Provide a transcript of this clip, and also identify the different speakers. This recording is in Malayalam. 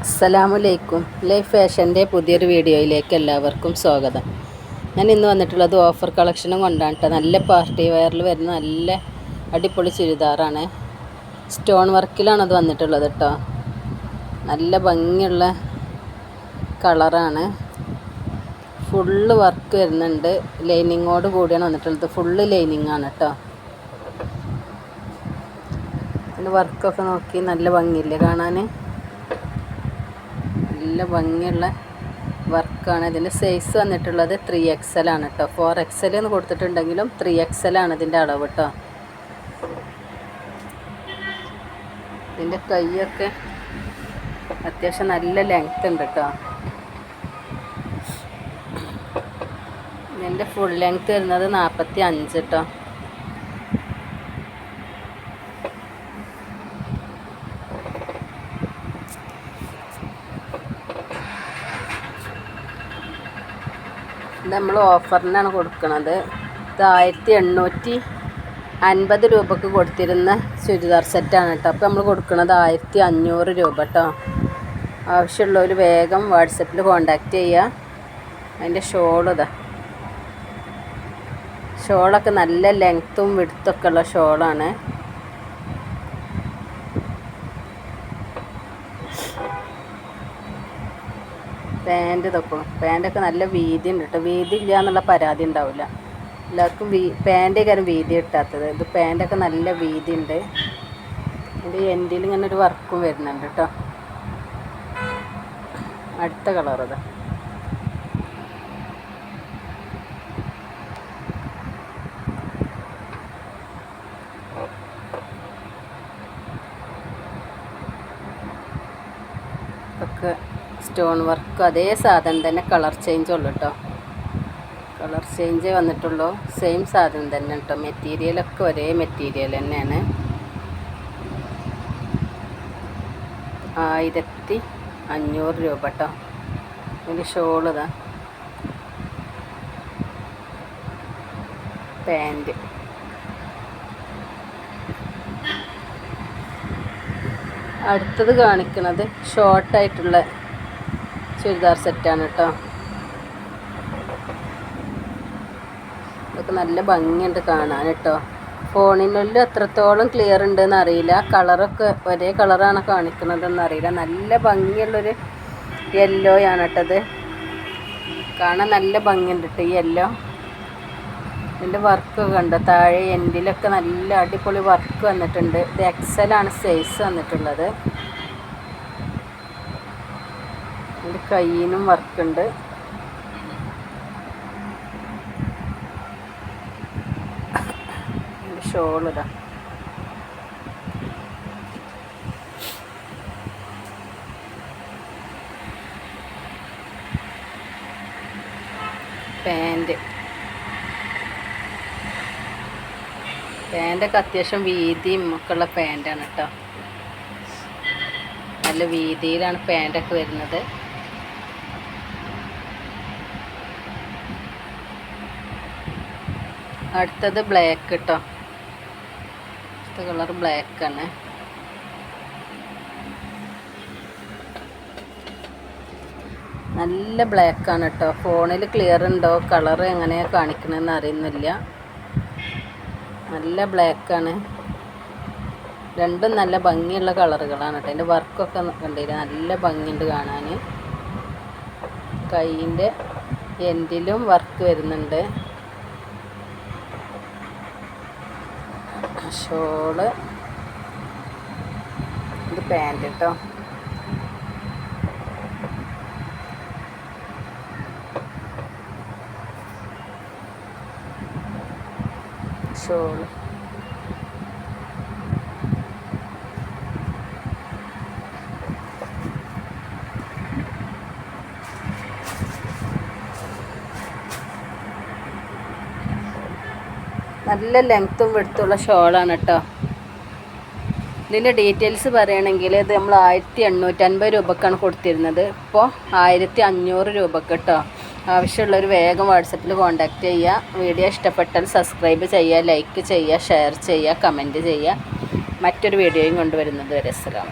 Speaker 1: അസ്സലാമലൈക്കും. ലൈഫ് ഫാഷൻ്റെ പുതിയൊരു വീഡിയോയിലേക്ക് എല്ലാവർക്കും സ്വാഗതം. ഞാൻ ഇന്ന് വന്നിട്ടുള്ളത് ഓഫർ കളക്ഷനും കൊണ്ടാണ് കേട്ടോ. നല്ല പാർട്ടി വെയറിൽ വരുന്ന നല്ല അടിപൊളി ചുരിദാറാണ്. സ്റ്റോൺ വർക്കിലാണ് അത് വന്നിട്ടുള്ളത് കേട്ടോ. നല്ല ഭംഗിയുള്ള കളറാണ്. ഫുള്ള് വർക്ക് വരുന്നുണ്ട്. ലൈനിങ്ങോട് കൂടിയാണ് വന്നിട്ടുള്ളത്. ഫുള്ള് ലൈനിങ് ആണ് കേട്ടോ. അതിൻ്റെ വർക്കൊക്കെ നോക്കി നല്ല ഭംഗിയില്ലേ കാണാൻ. നല്ല ഭംഗിയുള്ള വർക്കാണ്. ഇതിൻ്റെ സൈസ് വന്നിട്ടുള്ളത് 3XL ആണ് കേട്ടോ. 4XL എന്ന് കൊടുത്തിട്ടുണ്ടെങ്കിലും 3XL ആണ് ഇതിൻ്റെ അളവ് കേട്ടോ. ഇതിൻ്റെ കൈയൊക്കെ അത്യാവശ്യം നല്ല ലെങ്ത് ഉണ്ട് കേട്ടോ. ഇതിൻ്റെ ഫുൾ ലെങ്ത് വരുന്നത് 45 കേട്ടോ. ഇത് നമ്മൾ ഓഫറിനാണ് കൊടുക്കുന്നത്. ഇത് 1850 രൂപക്ക് കൊടുത്തിരുന്ന ചുരിദാർ സെറ്റാണ് കേട്ടോ. അപ്പോൾ നമ്മൾ കൊടുക്കുന്നത് 1500 രൂപ കേട്ടോ. ആവശ്യമുള്ളവർ വേഗം വാട്സപ്പിൽ കോണ്ടാക്റ്റ് ചെയ്യുക. അതിൻ്റെ ഷോളൊക്കെ നല്ല ലെങ്ത്തും വിഡ്ത്തൊക്കെ ഉള്ള ഷോളാണ്. പാൻറ്റൊക്കെ നല്ല വീതി ഉണ്ട് കേട്ടോ. വീതി ഇല്ല എന്നുള്ള പരാതി ഉണ്ടാവില്ല. എല്ലാവർക്കും പാൻറ്റേ കാര്യം വീതി കിട്ടാത്തത്. ഇത് പാൻറ്റൊക്കെ നല്ല വീതി ഉണ്ട്. ഇതിൻ്റെ എൻഡിൽ ഇങ്ങനെ ഒരു വർക്കും വരുന്നുണ്ട് കേട്ടോ. അടുത്ത കളർ അതാ. ഒക്കെ സ്റ്റോൺ വർക്ക് അതേ സാധനം തന്നെ, കളർ ചേഞ്ച് ഉള്ളു കേട്ടോ. കളർ ചേഞ്ചേ വന്നിട്ടുള്ളൂ. സെയിം സാധനം തന്നെ കേട്ടോ. മെറ്റീരിയലൊക്കെ ഒരേ മെറ്റീരിയൽ തന്നെയാണ്. 1500 രൂപ കേട്ടോ. ഇതിൻ്റെ ഷോൾ ഇതാ. പാൻറ്റ് അടുത്തത് കാണിക്കുന്നത് ഷോർട്ടായിട്ടുള്ള ചുരിദാർ സെറ്റാണ് കേട്ടോ. ഇതൊക്കെ നല്ല ഭംഗിയുണ്ട് കാണാൻ കേട്ടോ. ഫോണിനുള്ളിൽ എത്രത്തോളം ക്ലിയർ ഉണ്ടെന്ന് അറിയില്ല. കളറൊക്കെ ഒരേ കളറാണ് കാണിക്കുന്നതെന്ന് അറിയില്ല. നല്ല ഭംഗിയുള്ളൊരു യെല്ലോയാണ് കേട്ടത്. കാണാൻ നല്ല ഭംഗിയുണ്ട് കേട്ടോ ഈ യെല്ലോ. ഇതിൻ്റെ വർക്കൊക്കെ കണ്ടോ. താഴെ എൻഡിലൊക്കെ നല്ല അടിപൊളി വർക്ക് വന്നിട്ടുണ്ട്. ഇത് XL ആണ് സൈസ് വന്നിട്ടുള്ളത്. ഇതിൻ്റെ കയ്യിനും വർക്കുണ്ട്. ഇതിൻ്റെ ഷോളിതാ. പാൻറ്റൊക്കെ അത്യാവശ്യം വീതിയും ഒക്കെ ഉള്ള പാൻറ്റാണ് കേട്ടോ. നല്ല വീതിയിലാണ് പാൻറ്റൊക്കെ വരുന്നത്. അടുത്തത് ബ്ലാക്ക് കേട്ടോ. അടുത്ത കളർ ബ്ലാക്കാണ്. നല്ല ബ്ലാക്കാണ് കേട്ടോ. ഫോണിൽ ക്ലിയർ ഉണ്ടോ കളർ എങ്ങനെയാണ് കാണിക്കണമെന്ന് അറിയുന്നില്ല. നല്ല ബ്ലാക്കാണ്. രണ്ടും നല്ല ഭംഗിയുള്ള കളറുകളാണ് കേട്ടോ. അതിൻ്റെ വർക്കൊക്കെ കണ്ടില്ല, നല്ല ഭംഗിയുണ്ട് കാണാൻ. കൈയിൻ്റെ എൻഡിലും വർക്ക് വരുന്നുണ്ട്. ഷോള് ഇത് പാൻറ്റ് കേട്ടോ. ഷോള് നല്ല ലെങ്ത്തും വിഡ്ത്തുള്ള ഷോളാണ് കേട്ടോ. ഇതിൻ്റെ ഡീറ്റെയിൽസ് പറയുകയാണെങ്കിൽ ഇത് നമ്മൾ 1850 രൂപക്കാണ് കൊടുത്തിരുന്നത്. ഇപ്പോൾ 1500 രൂപക്ക് കേട്ടോ. ആവശ്യമുള്ളൊരു വേഗം വാട്സപ്പിൽ കോൺടാക്റ്റ് ചെയ്യുക. വീഡിയോ ഇഷ്ടപ്പെട്ടാൽ സബ്സ്ക്രൈബ് ചെയ്യുക, ലൈക്ക് ചെയ്യുക, ഷെയർ ചെയ്യുക, കമൻറ്റ് ചെയ്യുക. മറ്റൊരു വീഡിയോയും കൊണ്ടുവരുന്നത് വരെ അസ്സലാമു.